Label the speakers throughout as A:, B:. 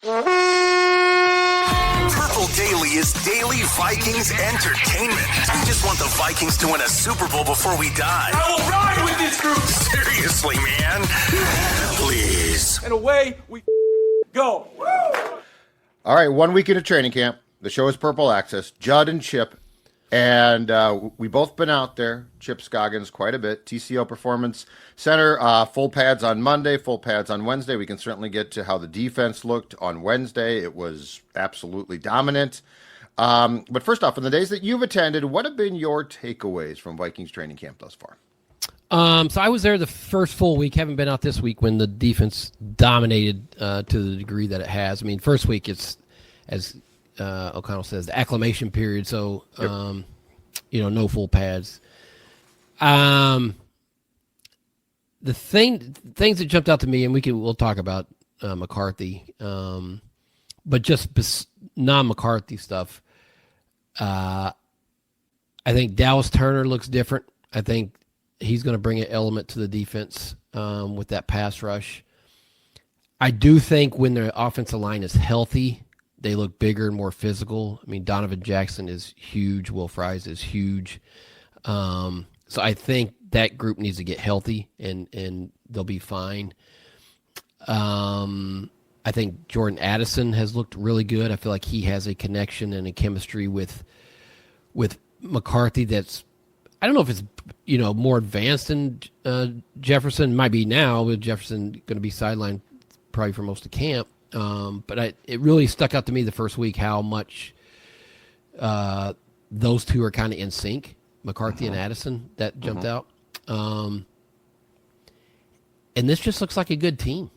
A: Purple Daily is daily Vikings entertainment. We just want the Vikings to win a Super Bowl before we die.
B: I will ride with this group.
A: Seriously, man. Please.
B: And away we go.
C: All right, 1 week into training camp. The show is Purple Access. Judd and Chip. And we both been out there. Chip Scoggins quite a bit. TCO Performance Center, full pads on Monday, full pads on Wednesday. We can certainly get to how the defense looked on Wednesday. It was absolutely dominant. But first off, in the days that you've attended, what have been your takeaways from Vikings training camp thus far?
D: So I was there the first full week. Haven't been out this week when the defense dominated to the degree that it has. I mean, first week it's, as O'Connell says, the acclimation period. So, no full pads. The things that jumped out to me, and we'll talk about McCarthy, but just non-McCarthy stuff. I think Dallas Turner looks different. I think he's going to bring an element to the defense with that pass rush. I do think when the offensive line is healthy, they look bigger and more physical. I mean, Donovan Jackson is huge. Will Fries is huge. So I think that group needs to get healthy, and they'll be fine. I think Jordan Addison has looked really good. I feel like he has a connection and a chemistry with McCarthy that's, I don't know if it's, more advanced than Jefferson. Might be now, with Jefferson going to be sidelined probably for most of camp. But it really stuck out to me the first week how much those two are kind of in sync, McCarthy and Addison. That jumped out. And this just looks like a good team.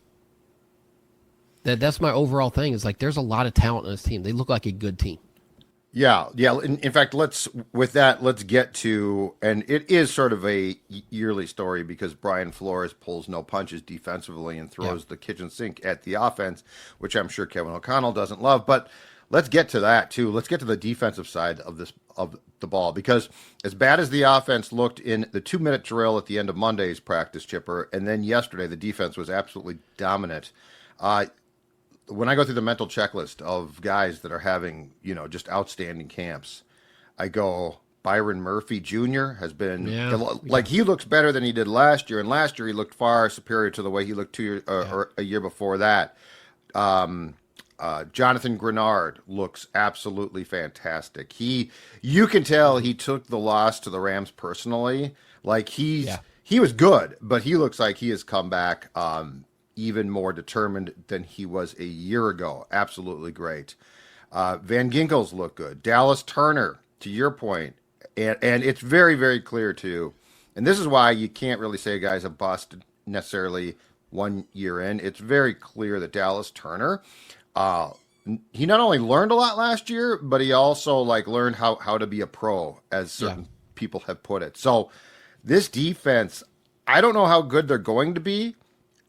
D: That's my overall thing. Is like there's a lot of talent on this team. They look like a good team.
C: Yeah. In fact, let's get to, and it is sort of a yearly story because Brian Flores pulls no punches defensively and throws the kitchen sink at the offense, which I'm sure Kevin O'Connell doesn't love. But let's get to that too. Let's get to the defensive side of the ball, because as bad as the offense looked in the 2-minute drill at the end of Monday's practice, Chipper, and then yesterday the defense was absolutely dominant. When I go through the mental checklist of guys that are having, just outstanding camps, I go, Byron Murphy Jr. has been, he looks better than he did last year. And last year he looked far superior to the way he looked 2 years or a year before that. Jonathan Grenard looks absolutely fantastic. You can tell he took the loss to the Rams personally. Like he was good, but he looks like he has come back, even more determined than he was a year ago. Absolutely great. Van Ginkel's look good. Dallas Turner, to your point, and it's very, very clear too, and this is why you can't really say a guy's a bust necessarily 1 year in. It's very clear that Dallas Turner, he not only learned a lot last year, but he also learned how to be a pro, as certain people have put it. So this defense, I don't know how good they're going to be.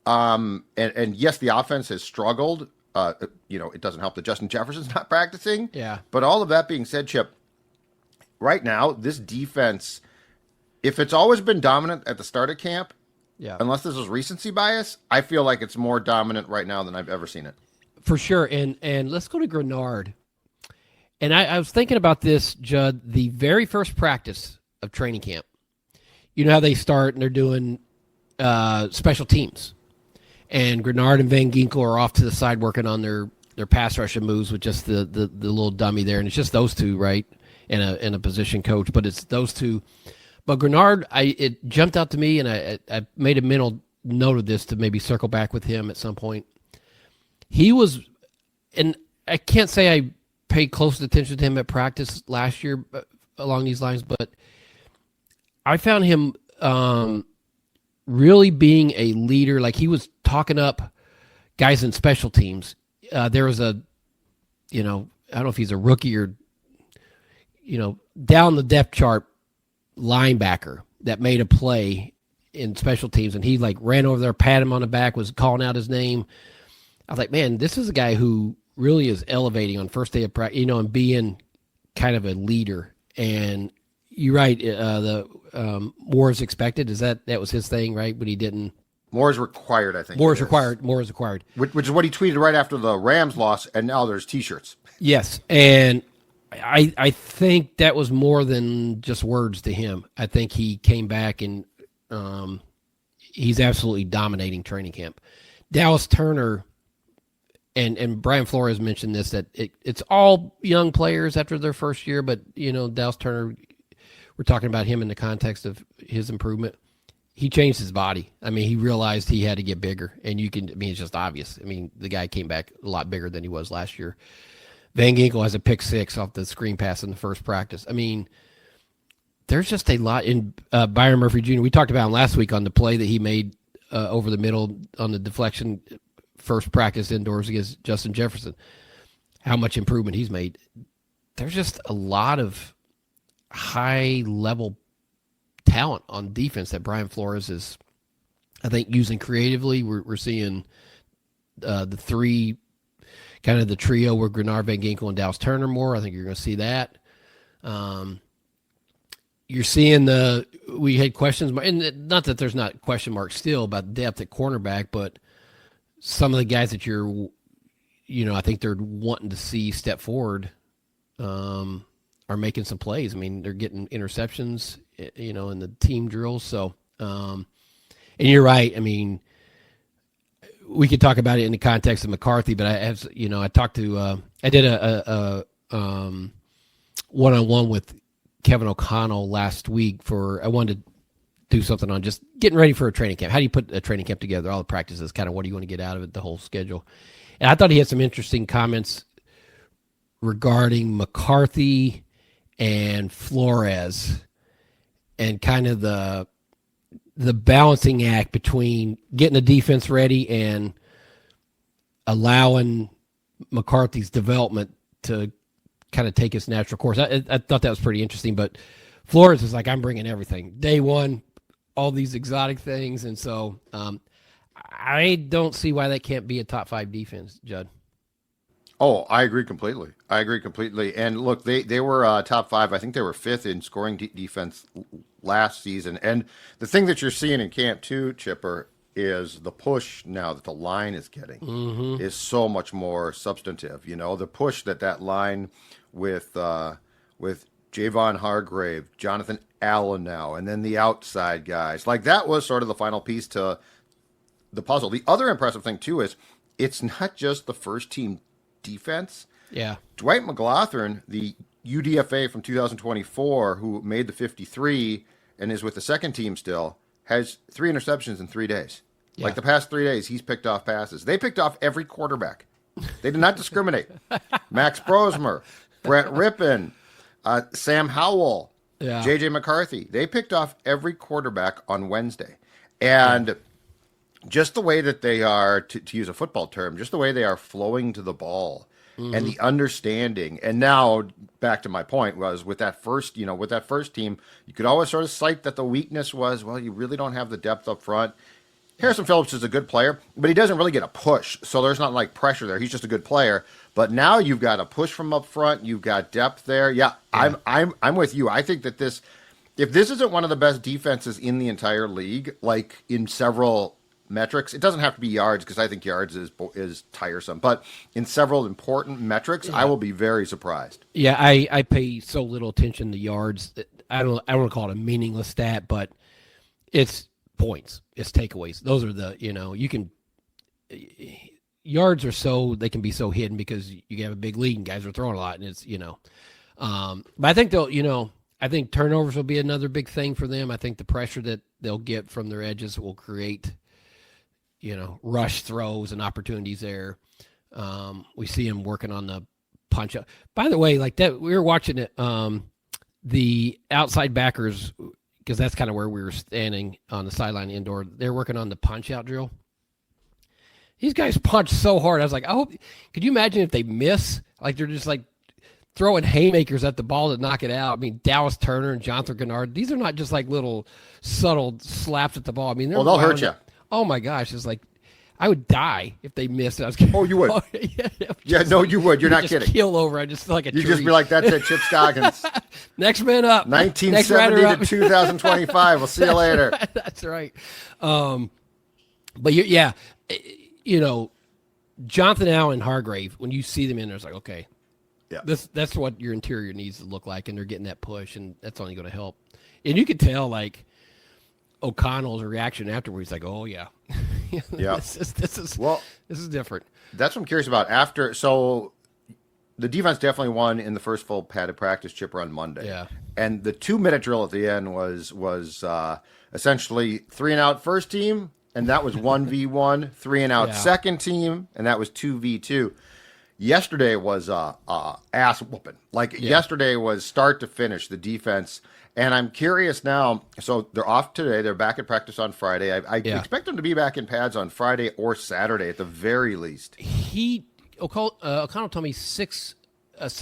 C: And yes, the offense has struggled. It doesn't help that Justin Jefferson's not practicing.
D: Yeah.
C: But all of that being said, Chip, right now, this defense, if it's always been dominant at the start of camp, unless this is recency bias, I feel like it's more dominant right now than I've ever seen it.
D: For sure. And let's go to Grenard. And I was thinking about this, Judd, the very first practice of training camp. You know how they start and they're doing special teams. And Grenard and Van Ginkel are off to the side working on their pass rushing moves with just the little dummy there. And it's just those two, right? And a position coach, but it's those two. But Grenard, it jumped out to me, and I made a mental note of this to maybe circle back with him at some point. He was, and I can't say I paid close attention to him at practice last year along these lines, but I found him really being a leader. Like he was talking up guys in special teams. There was I don't know if he's a rookie or, down the depth chart linebacker that made a play in special teams. And he ran over there, pat him on the back, was calling out his name. I was like, man, this is a guy who really is elevating on first day of practice, and being kind of a leader. And you're right. The more is expected. Is that was his thing, right? But he didn't
C: More is required, I think.
D: More is required. More is required.
C: Which is what he tweeted right after the Rams loss, and now there's T-shirts.
D: Yes, and I think that was more than just words to him. I think he came back and he's absolutely dominating training camp. Dallas Turner and Brian Flores mentioned this, that it's all young players after their first year, but, Dallas Turner, we're talking about him in the context of his improvement. He changed his body. I mean, he realized he had to get bigger, and it's just obvious. I mean, the guy came back a lot bigger than he was last year. Van Ginkel has a pick 6 off the screen pass in the first practice. I mean, there's just a lot in Byron Murphy Jr. We talked about him last week on the play that he made over the middle on the deflection first practice indoors against Justin Jefferson, how much improvement he's made. There's just a lot of high-level talent on defense that Brian Flores is, I think, using creatively. We're seeing the three, kind of the trio with Grenard, Van Ginkel, and Dallas Turner more. I think you're going to see that. You're seeing we had questions, and not that there's not question marks still about depth at cornerback, but some of the guys that I think they're wanting to see step forward are making some plays. I mean, they're getting interceptions, in the team drills. So, and you're right. I mean, we could talk about it in the context of McCarthy, but I talked to, I did a one-on-one with Kevin O'Connell last week I wanted to do something on just getting ready for a training camp. How do you put a training camp together? All the practices, kind of what do you want to get out of it, the whole schedule. And I thought he had some interesting comments regarding McCarthy and Flores and kind of the balancing act between getting the defense ready and allowing McCarthy's development to kind of take its natural course. I thought that was pretty interesting, but Flores is like, I'm bringing everything. Day one, all these exotic things, and so I don't see why that can't be a top 5 defense, Judd.
C: Oh, I agree completely. And look, they were top 5. I think they were 5th in scoring defense last season. And the thing that you're seeing in camp too, Chipper, is the push now that the line is getting is so much more substantive. The push that line with Javon Hargrave, Jonathan Allen now, and then the outside guys. Like, that was sort of the final piece to the puzzle. The other impressive thing, too, is it's not just the first-team defense.
D: Yeah.
C: Dwight McGlothern, the UDFA from 2024, who made the 53 and is with the second team still, has 3 interceptions in 3 days. Yeah. Like, the past 3 days, he's picked off passes. They picked off every quarterback. They did not discriminate. Max Brosmer, Brett Rippon, Sam Howell, J.J. McCarthy. They picked off every quarterback on Wednesday. And just the way that they are, to use a football term, just the way they are flowing to the ball and the understanding. And now, back to my point, was with that first team, you could always sort of cite that the weakness was, well, you really don't have the depth up front. Harrison Phillips is a good player, but he doesn't really get a push, so there's not like pressure there. He's just a good player. But now you've got a push from up front. You've got depth there. Yeah. I'm with you. I think that if this isn't one of the best defenses in the entire league, like in several metrics, it doesn't have to be yards because I think yards is tiresome. But in several important metrics, I will be very surprised. Yeah,
D: I pay so little attention to yards. I don't want to call it a meaningless stat, but it's points, it's takeaways. Those are you can yards they can be so hidden because you have a big lead and guys are throwing a lot, and it's but I think I think turnovers will be another big thing for them. I think the pressure that they'll get from their edges will create rush throws and opportunities there. We see him working on the punch up. By the way, like that, we were watching it, the outside backers, because that's kind of where we were standing on the sideline indoor. They're working on the punch-out drill. These guys punch so hard. I was like, could you imagine if they miss? Like, they're just, like, throwing haymakers at the ball to knock it out. I mean, Dallas Turner and Jonathan Grenard, these are not just, like, little subtle slaps at the ball. I mean,
C: they'll hurt you.
D: Oh, my gosh. It's like, I would die if they missed it.
C: You would. You would. You're not kidding.
D: Kill over. I just feel like a tree.
C: You'd just be like, that's it, Chip Scoggins.
D: Next man up.
C: 1970 to 2025. We'll see you later.
D: That's right. But yeah, you know, Jonathan Allen and Hargrave, when you see them in there, it's like, okay,
C: Yeah.
D: that's what your interior needs to look like, and they're getting that push, and that's only going to help. And you could tell, like, O'Connell's reaction afterwards, like, oh yeah,
C: Yeah.
D: this is different.
C: That's what I'm curious about. So the defense definitely won in the first full padded practice chip run Monday.
D: Yeah.
C: And the 2-minute drill at the end was essentially 3-and-out first team, and that was 1v1, 3-and-out second team, and that was 2v2. Yesterday was ass whooping. Yesterday was start to finish, the defense. And I'm curious now. So they're off today. They're back at practice on Friday. I expect them to be back in pads on Friday or Saturday at the very least.
D: O'Connell told me six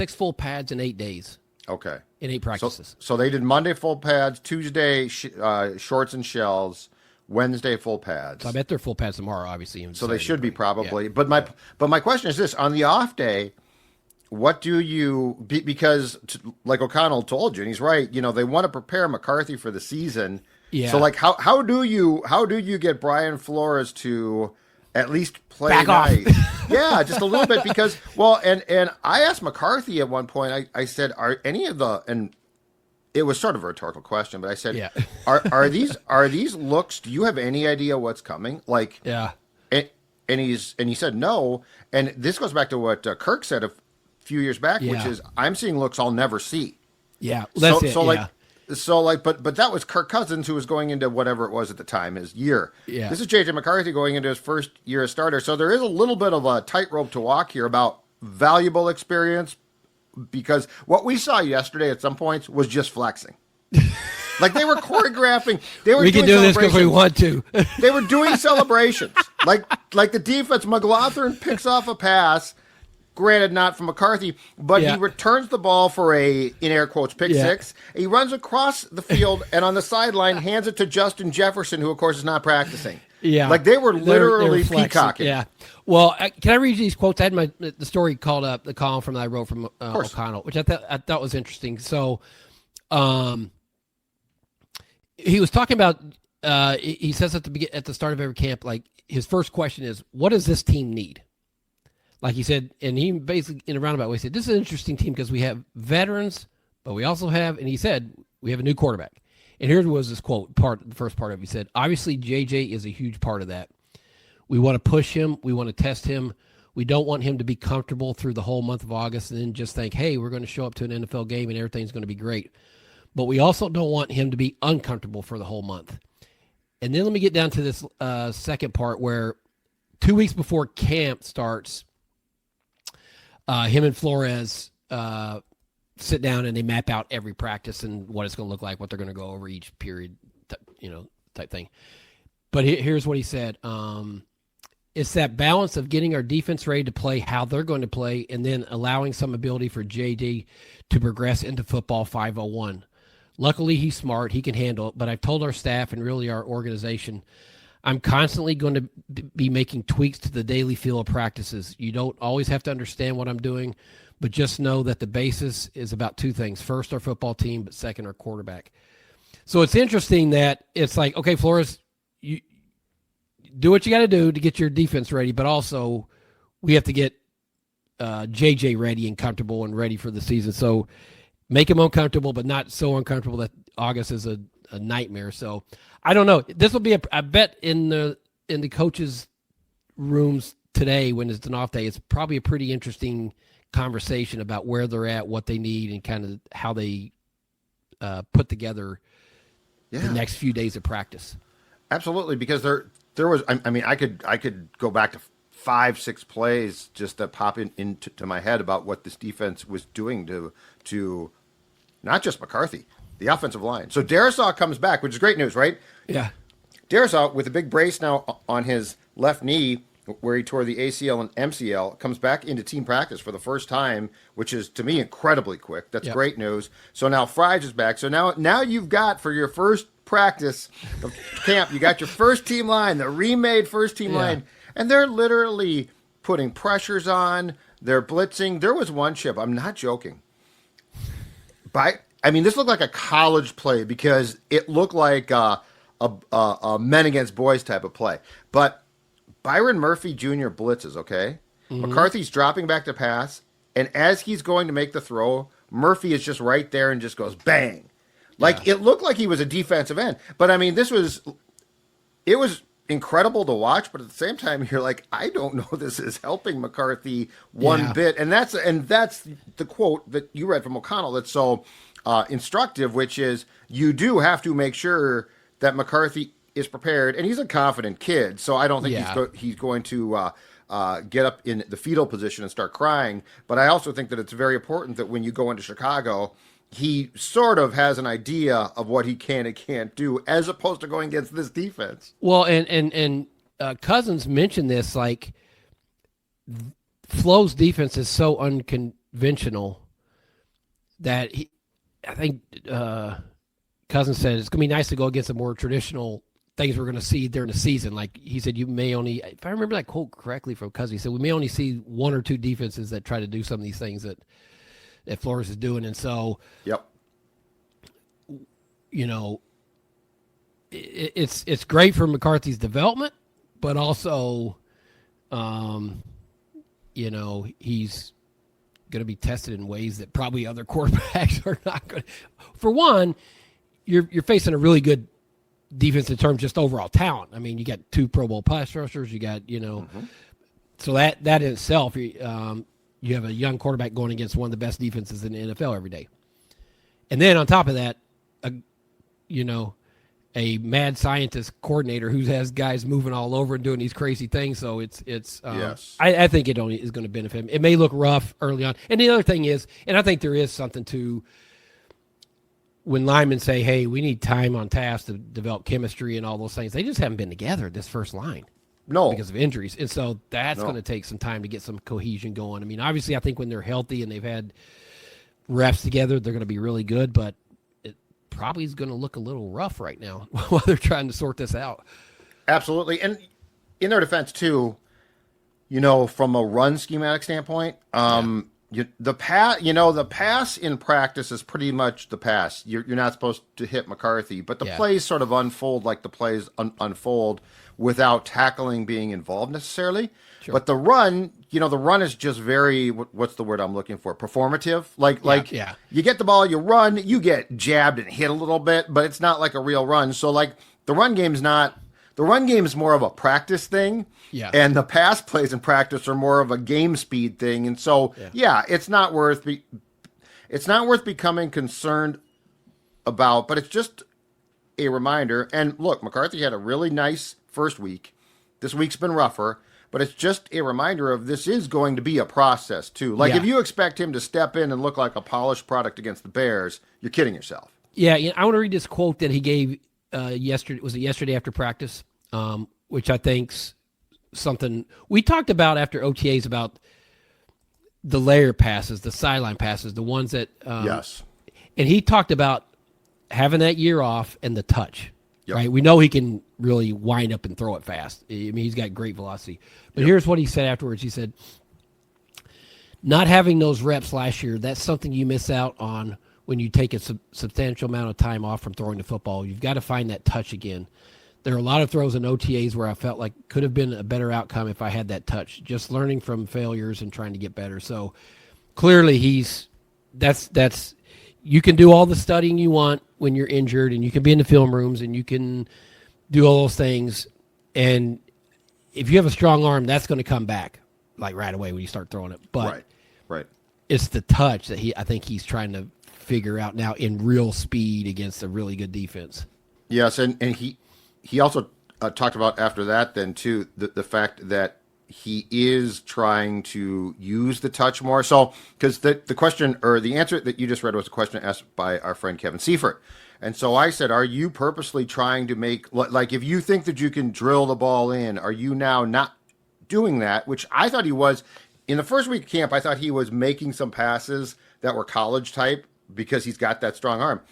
D: full pads in 8 days.
C: Okay.
D: In 8 practices.
C: So they did Monday full pads, Tuesday shorts and shells, Wednesday full pads.
D: So I bet they're full pads tomorrow, obviously.
C: So they should be probably.
D: Yeah.
C: But my question is this: on the off day, what do you because like O'Connell told you, and he's right. You know, they want to prepare McCarthy for the season.
D: Yeah.
C: So like, how do you get Brian Flores to at least play
D: back
C: nice?
D: off?
C: Yeah, just a little bit because and I asked McCarthy at one point. I said, are any of the and it was sort of a rhetorical question, but I said,
D: yeah.
C: are these looks? Do you have any idea what's coming? Like,
D: yeah.
C: And he said no. And this goes back to what Kirk said a few years back, which is I'm seeing looks I'll never see.
D: Yeah, that's it.
C: But that was Kirk Cousins who was going into whatever it was at the time, his year.
D: Yeah.
C: This is JJ McCarthy going into his first year as starter. So there is a little bit of a tightrope to walk here about valuable experience, because what we saw yesterday at some points was just flexing. Like they were choreographing.
D: We can do this because we want to.
C: They were doing celebrations. Like the defense, McLaughlin picks off a pass, granted not from McCarthy, but he returns the ball for a, in air quotes, pick six. He runs across the field and on the sideline hands it to Justin Jefferson, who of course is not practicing.
D: Yeah,
C: like they were literally peacocking.
D: Yeah. Well, can I read these quotes? I had the story called up, the column that I wrote from O'Connell, which I thought was interesting. So, he was talking about. He says at the start of every camp, like his first question is, "What does this team need?" Like he said, and he basically in a roundabout way said, "This is an interesting team because we have veterans, but we also have," and he said, "We have a new quarterback." And here was this quote, the first part of it. He said, "Obviously, JJ is a huge part of that. We want to push him. We want to test him. We don't want him to be comfortable through the whole month of August and then just think, hey, we're going to show up to an NFL game and everything's going to be great. But we also don't want him to be uncomfortable for the whole month." And then let me get down to this second part where 2 weeks before camp starts, him and Flores sit down and they map out every practice and what it's going to look like, what they're going to go over each period, type thing. But here's what he said. It's that balance of getting our defense ready to play how they're going to play and then allowing some ability for JD to progress into football 501. Luckily, he's smart. He can handle it. But I've told our staff and really our organization, I'm constantly going to be making tweaks to the daily feel of practices. You don't always have to understand what I'm doing, but just know that the basis is about two things. First, our football team, but second, our quarterback. So it's interesting that it's like, okay, Flores, you do what you got to do to get your defense ready, but also we have to get JJ ready and comfortable and ready for the season. So make him uncomfortable, but not so uncomfortable that August is a nightmare. So I don't know. This will be I bet in the coaches' rooms today when it's an off day, it's probably a pretty interesting conversation about where they're at, what they need, and kind of how they put together the next few days of practice. Absolutely, because there was. I mean, I could go back to 5-6 plays just that pop into my head about what this defense was doing to not just McCarthy, the offensive line. So Darisaw comes back, which is great news, right? Yeah.
C: Darisaw, with a big brace now on his left knee, where he tore the ACL and MCL, comes back into team practice for the first time, which is, to me, incredibly quick. That's great news. So now Fries is back. So now you've got, for your first practice of camp, you got your first team line, the remade first team line, and they're literally putting pressures on. They're blitzing. There was one chip. I'm not joking. This looked like a college play because it looked like a men against boys type of play. But Byron Murphy Jr. blitzes, okay? McCarthy's dropping back to pass, and as he's going to make the throw, Murphy is just right there and just goes bang. Like, it looked like he was a defensive end. But, I mean, it was incredible to watch, but at the same time, you're like, I don't know this is helping McCarthy one bit. And that's the quote that you read from O'Connell that's so instructive, which is you do have to make sure that McCarthy is prepared. And he's a confident kid, so I don't think he's going to get up in the fetal position and start crying. But I also think that it's very important that when you go into Chicago, he sort of has an idea of what he can and can't do, as opposed to going against this defense.
D: Well, and Cousins mentioned this, like, Flo's defense is so unconventional that I think Cousins said it's going to be nice to go against the more traditional things we're going to see during the season. Like he said, you may only, if I remember that quote correctly from Cousins, he said we may only see one or two defenses that try to do some of these things that Flores is doing. And so, you know, it's great for McCarthy's development, but also, you know, he's going to be tested in ways that probably other quarterbacks are not going to. For one, you're facing a really good defense in terms of just overall talent. I mean, you got 2 Pro Bowl pass rushers, you got, you know, so that in itself, you have a young quarterback going against one of the best defenses in the NFL every day. And then on top of that, you know, a mad scientist coordinator who has guys moving all over and doing these crazy things. So it's I think it only is going to benefit him. It may look rough early on. And the other thing is, and I think there is something to when linemen say, hey, we need time on task to develop chemistry and all those things. They just haven't been together this first line.
C: No.
D: Because of injuries. And so that's going to take some time to get some cohesion going. I mean, obviously, I think when they're healthy and they've had reps together, they're going to be really good, but it probably is going to look a little rough right now while they're trying to sort this out.
C: Absolutely. And in their defense, too, you know, from a run schematic standpoint, the pass in practice is pretty much the pass. You're not supposed to hit McCarthy, but the plays sort of unfold like the plays unfold without tackling being involved necessarily. Sure. But the run, you know, the run is just very, what's the word I'm looking for? Performative. You get the ball, you run, you get jabbed and hit a little bit, but it's not like a real run. So like the run game is more of a practice thing.
D: Yeah.
C: And the pass plays in practice are more of a game speed thing. And so, it's not worth becoming concerned about, but it's just a reminder. And look, McCarthy had a really nice first week. This week's been rougher, but it's just a reminder of this is going to be a process too. Like if you expect him to step in and look like a polished product against the Bears, you're kidding yourself.
D: Yeah. I want to read this quote that he gave yesterday. Was it yesterday after practice? Which I think's something we talked about after OTAs about the layer passes, the sideline passes, the ones that
C: yes.
D: And he talked about having that year off and the touch. Yep. Right, we know he can really wind up and throw it fast. I mean, he's got great velocity. But here's what he said afterwards. He said, "Not having those reps last year, that's something you miss out on when you take a substantial amount of time off from throwing the football. You've got to find that touch again. There are a lot of throws in OTAs where I felt like could have been a better outcome if I had that touch. Just learning from failures and trying to get better." So clearly, that's you can do all the studying you want when you're injured, and you can be in the film rooms and you can do all those things. And if you have a strong arm, that's going to come back like right away when you start throwing it. But
C: right.
D: It's the touch that I think he's trying to figure out now in real speed against a really good defense.
C: Yes, and he also talked about after that then too the fact that he is trying to use the touch more. So, because the question or the answer that you just read was a question asked by our friend Kevin Seifert. And so I said, are you purposely trying to make, like, if you think that you can drill the ball in, are you now not doing that? Which I thought he was. In the first week of camp, I thought he was making some passes that were college type because he's got that strong arm.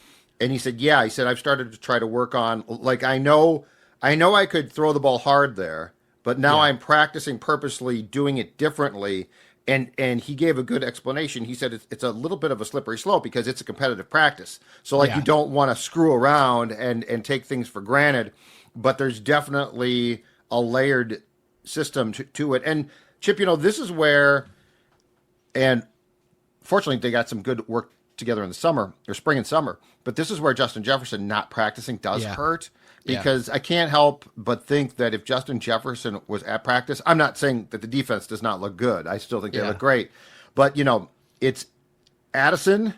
C: And he said, he said, I've started to try to work on, like, I know I could throw the ball hard there, but now I'm practicing purposely doing it differently. And he gave a good explanation. He said it's a little bit of a slippery slope because it's a competitive practice. So, like, you don't want to screw around and take things for granted. But there's definitely a layered system to it. And Chip, this is where, and fortunately they got some good work together in the spring and summer, but this is where Justin Jefferson not practicing does hurt, because I can't help but think that if Justin Jefferson was at practice, I'm not saying that the defense does not look good. I still think they look great, but it's Addison,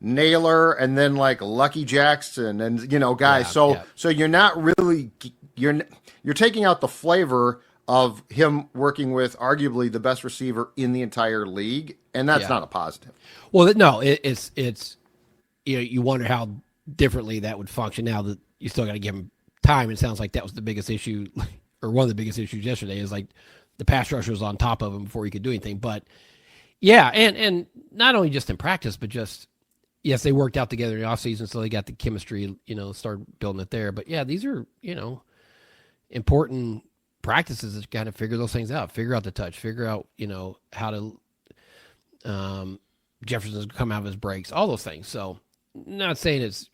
C: Naylor, and then like Lucky Jackson and guys. So you're not really you're taking out the flavor of him working with arguably the best receiver in the entire league, and that's not a positive.
D: Well, no, it's you wonder how differently that would function now that you still got to give him time. It sounds like that was the biggest issue, or one of the biggest issues yesterday, is like the pass rusher was on top of him before he could do anything. But yeah, and not only just in practice, but just, yes, they worked out together in the offseason, so they got the chemistry, started building it there. But yeah, these are, important practices to kind of figure those things out, figure out the touch, figure out, how to Jefferson's come out of his breaks, all those things. So not saying it's,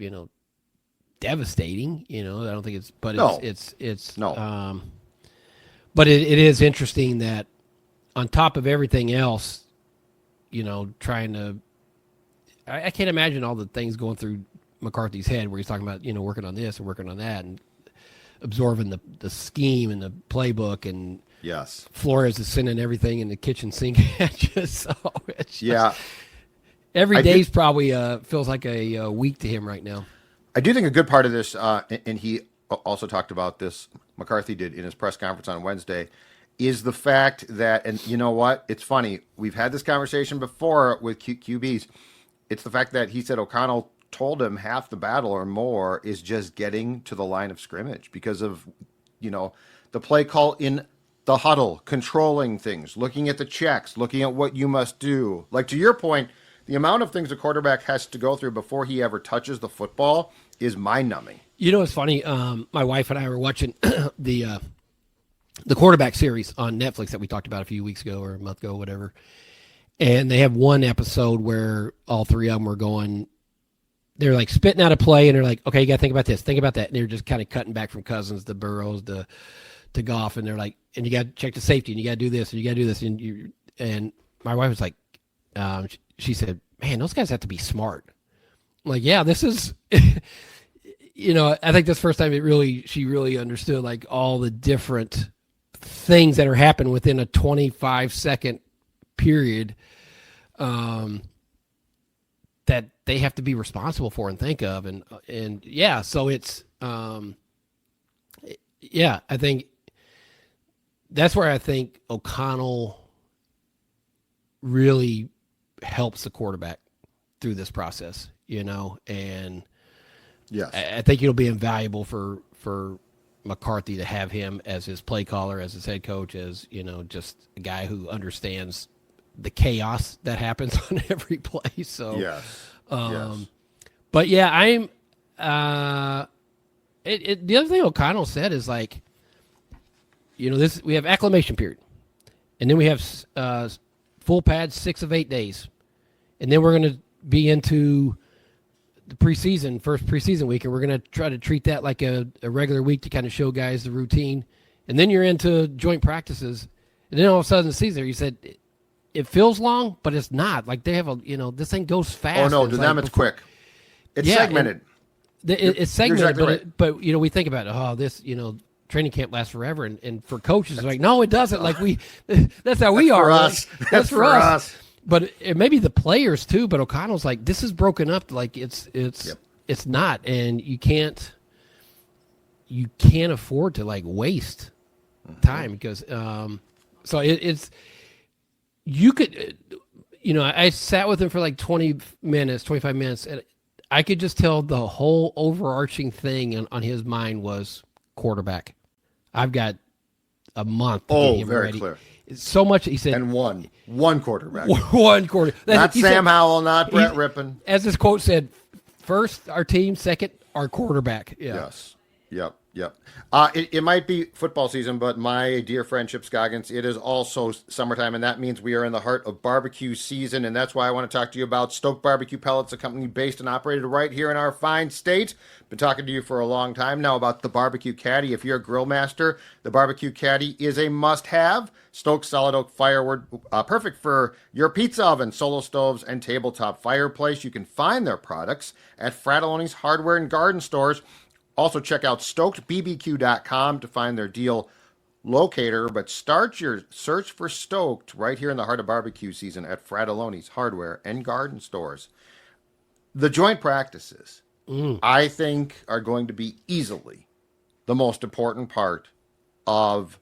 D: devastating, I don't think it's, but it's
C: no.
D: But it is interesting that on top of everything else, trying to, I can't imagine all the things going through McCarthy's head where he's talking about, working on this and working on that and absorbing the scheme and the playbook, and
C: yes,
D: Flores is sending everything in the kitchen sink at you. So it's just, every day's probably feels like a week to him right now.
C: I do think a good part of this, and he also talked about this, McCarthy did in his press conference on Wednesday, is the fact that, and you know what? It's funny. We've had this conversation before with QBs. It's the fact that he said O'Connell told him half the battle or more is just getting to the line of scrimmage because of, the play call in the huddle, controlling things, looking at the checks, looking at what you must do. Like, to your point, the amount of things a quarterback has to go through before he ever touches the football is mind-numbing.
D: It's funny. My wife and I were watching the quarterback series on Netflix that we talked about a few weeks ago or a month ago, whatever. And they have one episode where all three of them were going, they're like spitting out a play, and they're like, okay, you got to think about this, think about that. And they're just kind of cutting back from Cousins to Burrows to Goff. And they're like, and you got to check the safety, and you got to do this, and you got to do this. And my wife was like, she said, man, those guys have to be smart. I'm like, yeah, this is, I think this first time she really understood like all the different things that are happening within a 25-second period that they have to be responsible for and think of. And yeah, so it's, I think that's where I think O'Connell really helps the quarterback through this process, and yes, I think it'll be invaluable for McCarthy to have him as his play caller, as his head coach, as, just a guy who understands the chaos that happens on every play. So,
C: yes.
D: But yeah, I'm, the other thing O'Connell said is like, we have acclimation period, and then we have, full pads 6 of 8 days. And then we're going to be into the first preseason week, and we're going to try to treat that like a regular week to kind of show guys the routine. And then you're into joint practices. And then all of a sudden the season, you said it feels long, but it's not. Like they have this thing goes fast.
C: Oh, no, to them it's quick. It's segmented.
D: It's segmented,
C: exactly right.
D: but we think about, this, training camp lasts forever. And for coaches, it's like, no, it doesn't. Like that's how we are.
C: For us.
D: That's for us. But it may be the players too. But O'Connell's like, this is broken up. Like it's not, and you can't afford to like waste time because so it's you could I sat with him for like 25 minutes, and I could just tell the whole overarching thing on his mind was quarterback. I've got a month to get him
C: very
D: ready.
C: Clear.
D: So much, he said.
C: And one quarterback.
D: One quarter.
C: Not Sam Howell, not Brett Rippon.
D: As this quote said, first our team, second our quarterback. Yeah.
C: Yes. Yep. Yep. It might be football season, but my dear friend Chip Scoggins, it is also summertime, and that means we are in the heart of barbecue season, and that's why I want to talk to you about Stoked Barbecue Pellets, a company based and operated right here in our fine state. Been talking to you for a long time now about the Barbecue Caddy. If you're a grill master, the Barbecue Caddy is a must-have. Stoked solid oak firewood, perfect for your pizza oven, solo stoves, and tabletop fireplace. You can find their products at Fratelloni's Hardware and Garden Stores. Also, check out StokedBBQ.com to find their deal locator, but start your search for Stoked right here in the heart of barbecue season at Fratelloni's Hardware and Garden Stores. The joint practices, I think, are going to be easily the most important part of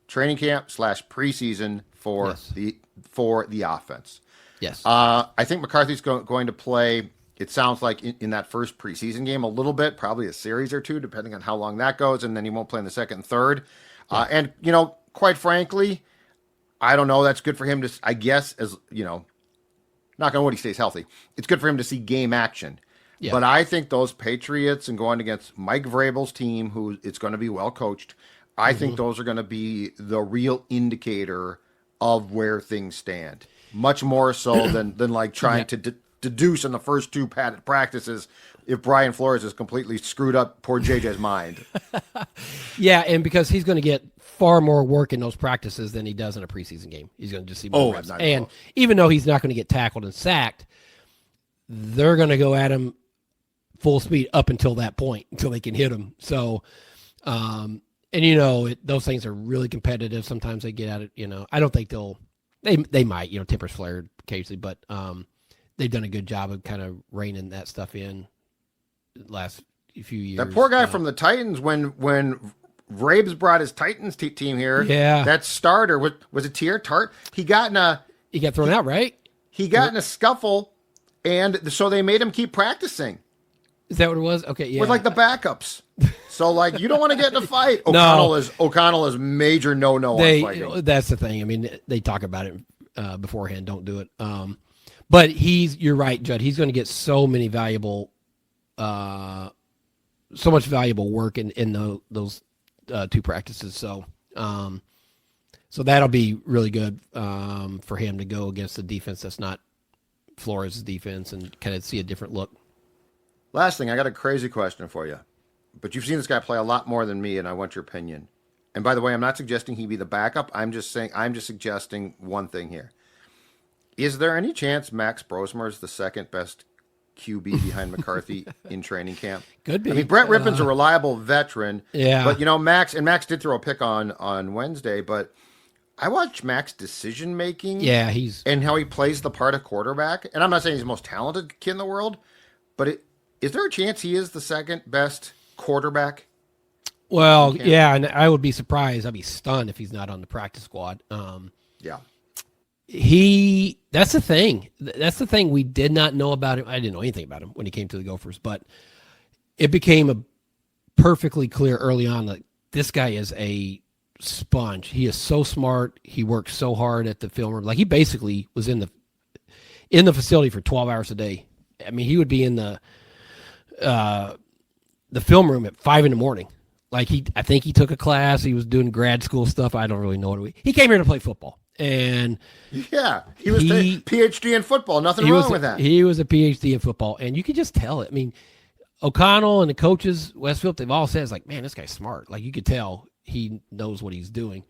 C: training camp / preseason for the offense.
D: Yes.
C: I think McCarthy's going to play. It sounds like in that first preseason game a little bit, probably a series or two, depending on how long that goes, and then he won't play in the second and third. And, quite frankly, I don't know. That's good for him to, I guess, as, knock on wood, he stays healthy. It's good for him to see game action. Yeah. But I think those Patriots and going against Mike Vrabel's team, who it's going to be well coached, I think those are going to be the real indicator of where things stand. Much more so than like trying to deduce in the first two padded practices if Brian Flores has completely screwed up poor JJ's mind.
D: Yeah, and because he's going to get far more work in those practices than he does in a preseason game. He's going to just see more reps. And even though he's not going to get tackled and sacked, they're going to go at him full speed up until that point, until they can hit him. So, those things are really competitive. Sometimes they get at it, I don't think they might, tempers flared occasionally, but they've done a good job of kind of reining that stuff in the last few years.
C: That poor guy from the Titans, when Vrabes brought his Titans team here, that starter, was it Tier Tart? He got
D: thrown out, right?
C: He got in a scuffle, and so they made him keep practicing.
D: Is that what it was? Okay, yeah.
C: With the backups. So you don't want to get in a fight. O'Connell is major no on fighting.
D: That's the thing. I mean, they talk about it beforehand. Don't do it. But you're right, Judd. He's going to get so much valuable work in those two practices. So that'll be really good for him to go against the defense that's not Flores' defense and kind of see a different look.
C: Last thing, I got a crazy question for you. But you've seen this guy play a lot more than me, and I want your opinion. And by the way, I'm not suggesting he be the backup. I'm just suggesting one thing here. Is there any chance Max Brosmer is the second best QB behind McCarthy in training camp?
D: Could be.
C: I mean, Brett Rippon's a reliable veteran.
D: Yeah.
C: But, Max did throw a pick on Wednesday, but I watch Max decision-making.
D: Yeah,
C: and how he plays the part of quarterback. And I'm not saying he's the most talented kid in the world, but is there a chance he is the second best quarterback?
D: Well, yeah, and I would be surprised. I'd be stunned if he's not on the practice squad.
C: Yeah.
D: That's the thing. That's the thing we did not know about him. I didn't know anything about him when he came to the Gophers, but it became perfectly clear early on that this guy is a sponge. He is so smart. He works so hard at the film room. He basically was in the facility for 12 hours a day. I mean, he would be in the film room at 5 a.m. I think he took a class. He was doing grad school stuff. I don't really know he came here to play football. And
C: yeah, he was a PhD in football. Nothing wrong with that.
D: He was a PhD in football, and you could just tell it. I mean, O'Connell and the coaches, Westfield, they've all said, man, this guy's smart. You could tell he knows what he's doing.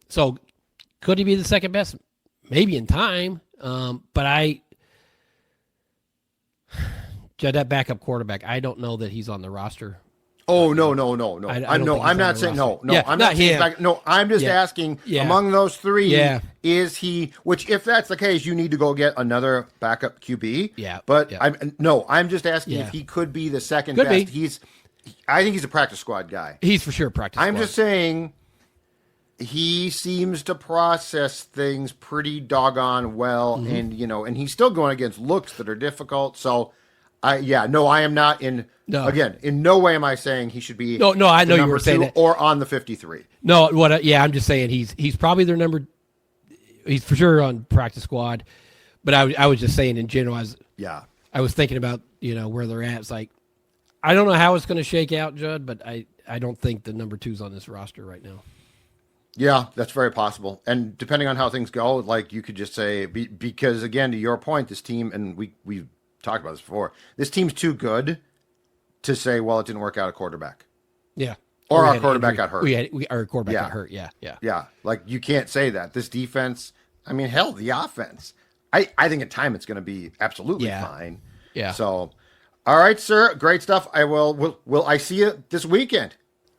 D: So could he be the second best? Maybe in time. But Judd, that backup quarterback, I don't know that he's on the roster.
C: Oh, no. I'm not saying no. I'm not him. I'm just asking among those three, is he, which if that's the case, you need to go get another backup QB.
D: Yeah.
C: But I'm just asking if he could be the second best. I think he's a practice squad guy.
D: He's for sure practice squad.
C: I'm just saying he seems to process things pretty doggone well, and he's still going against looks that are difficult. So I am not in. No. Again, in no way am I saying he should be.
D: No, I know you were saying that.
C: Or on the 53.
D: No, I'm just saying he's probably their number. He's for sure on practice squad, but I was just saying in general. I was thinking about where they're at. It's I don't know how it's going to shake out, Judd, but I don't think the number 2's on this roster right now.
C: Yeah, that's very possible. And depending on how things go, like you could just say, because again, to your point, this team, and we've talked about this before, this team's too good to say, well, it didn't work out at quarterback.
D: Yeah.
C: Or our quarterback got hurt.
D: Our quarterback got hurt, yeah.
C: Yeah, like you can't say that. This defense, I mean, hell, the offense. I think at time it's going to be absolutely fine.
D: Yeah.
C: So, all right, sir, great stuff. Will I see you this weekend?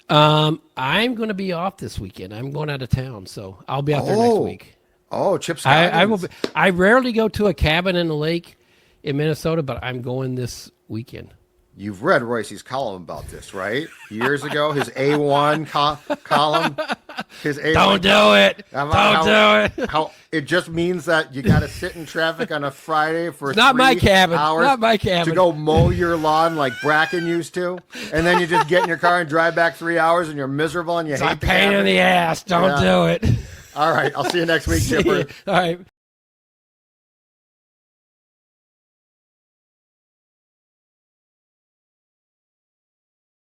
D: I'm going to be off this weekend. I'm going out of town, so I'll be out there next week.
C: Oh, Chip Scoggins.
D: I will. I rarely go to a cabin in the lake in Minnesota, but I'm going this weekend.
C: You've read Royce's column about this, right? Years ago, his A1 column. His A1
D: Don't do it. Don't do it.
C: How it just means that you got to sit in traffic on a Friday for
D: not
C: 3
D: my cabin.
C: hours
D: Not my cabin.
C: to go mow your lawn like Bracken used to, and then you just get in your car and drive back 3 hours, and you're miserable and you hate the
D: pain
C: cabin.
D: in the ass. Don't do it.
C: All right, I'll see you next week, Chipper.
D: All right.